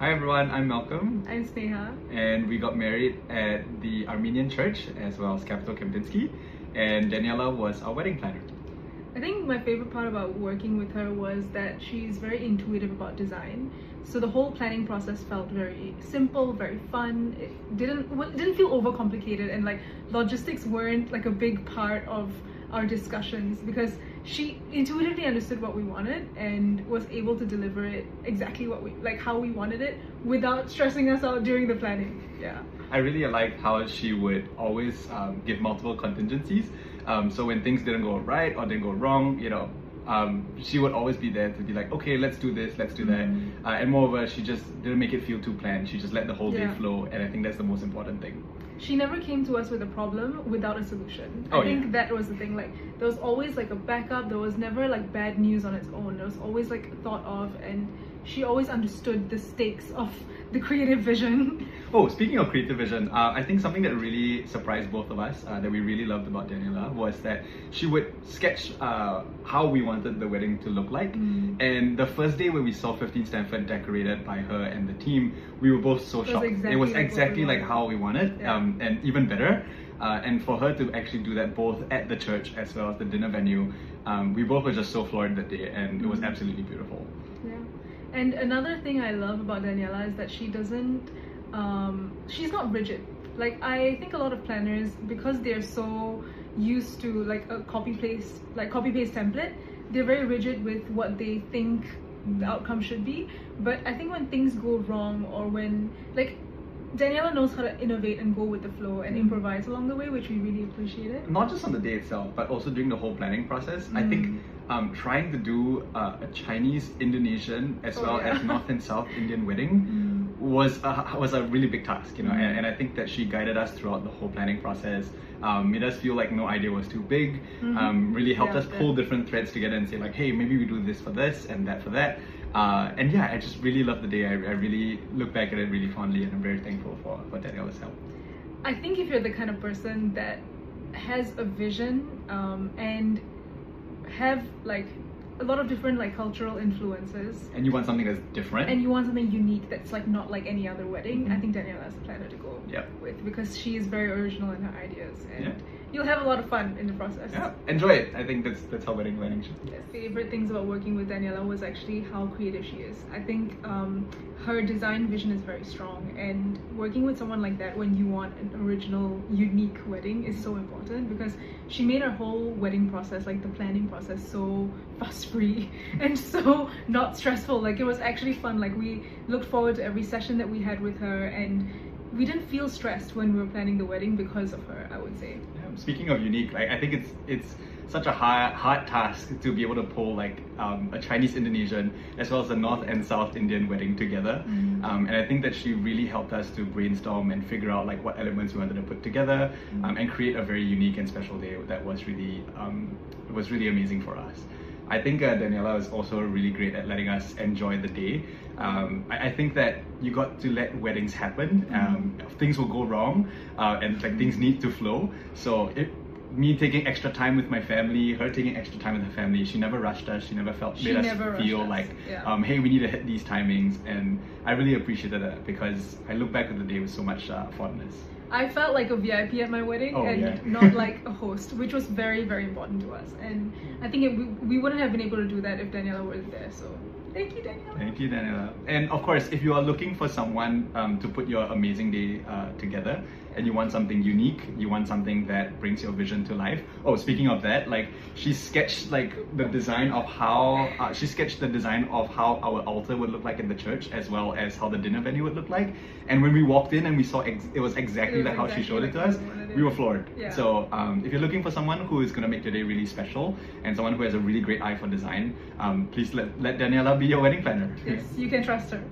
Hi everyone, I'm Malcolm, I'm Sneha. and we got married at the Armenian Church as well as Capital Kempinski, and Daniela was our wedding planner. I think my favorite part about working with her was that she's very intuitive about design. So the whole planning process felt very simple, very fun. It didn't feel overcomplicated, and like logistics weren't like a big part of our discussions because she intuitively understood what we wanted and was able to deliver it exactly how we wanted it without stressing us out during the planning. Yeah. I really liked how she would always give multiple contingencies. So when things didn't go right or didn't go wrong, she would always be there to be like, okay, let's do this, let's do that. And moreover, she just didn't make it feel too planned. She just let the whole day flow, and I think that's the most important thing. She never came to us with a problem without a solution. I think that was the thing. Like, there was always like a backup. There was never like bad news on its own. There was always like thought of, and she always understood the stakes of the creative vision. Oh, speaking of creative vision, I think something that really surprised both of us, that we really loved about Daniela, was that she would sketch how we wanted the wedding to look like. And the first day when we saw 15 Stanford decorated by her and the team, we were both so shocked. It was exactly like how we wanted, and even better. And for her to actually do that both at the church as well as the dinner venue, we both were just so floored that day, and it was absolutely beautiful. Yeah. And another thing I love about Daniela is that she doesn't, she's not rigid. Like, I think a lot of planners, because they're so used to like a copy-paste template, they're very rigid with what they think the outcome should be. But I think when things go wrong, or when, like, Daniela knows how to innovate and go with the flow and improvise along the way, which we really appreciated. Not just on the day itself, but also during the whole planning process. I think trying to do a Chinese, Indonesian, as well as North and South Indian wedding was a really big task, and I think that she guided us throughout the whole planning process. Made us feel like no idea was too big. Really helped us pull different threads together and say like, hey, maybe we do this for this and that for that. And yeah, I just really loved the day. I really look back at it really fondly, and I'm very thankful for Daniela's help. I think if you're the kind of person that has a vision and have like a lot of different like cultural influences, and you want something that's different, and you want something unique that's like not like any other wedding, I think Daniela is the planner to go with, because she is very original in her ideas, and you'll have a lot of fun in the process. Yeah, enjoy it. I think that's how wedding planning should be. My favorite things about working with Daniela was actually how creative she is. I think her design vision is very strong, and working with someone like that when you want an original, unique wedding is so important, because she made our whole wedding process, like the planning process, so fuss-free and so not stressful. Like, it was actually fun. Like, we looked forward to every session that we had with her, and we didn't feel stressed when we were planning the wedding because of her, I would say. Speaking of unique, I think it's such a hard task to be able to pull like a Chinese Indonesian as well as a North and South Indian wedding together. And I think that she really helped us to brainstorm and figure out like what elements we wanted to put together, and create a very unique and special day that was really amazing for us. I think Daniela was also really great at letting us enjoy the day. I think that you got to let weddings happen. Things will go wrong, and like things need to flow. So me taking extra time with my family, her taking extra time with her family, she never rushed us. She never made us feel like, hey, we need to hit these timings. And I really appreciated that, because I look back at the day with so much fondness. I felt like a VIP at my wedding, not like a host, which was very, very important to us. And I think we wouldn't have been able to do that if Daniela wasn't there. So thank you, Daniela. Thank you, Daniela. And of course, if you are looking for someone to put your amazing day together, and you want something unique, you want something that brings your vision to life. Oh, speaking of that, like, she sketched like the design of how our altar would look like in the church, as well as how the dinner venue would look like. And when we walked in and we saw it was exactly like how she showed it to us, we were floored. So if you're looking for someone who is gonna make your day really special, and someone who has a really great eye for design, please let Daniela be your wedding planner. Yes, you can trust her.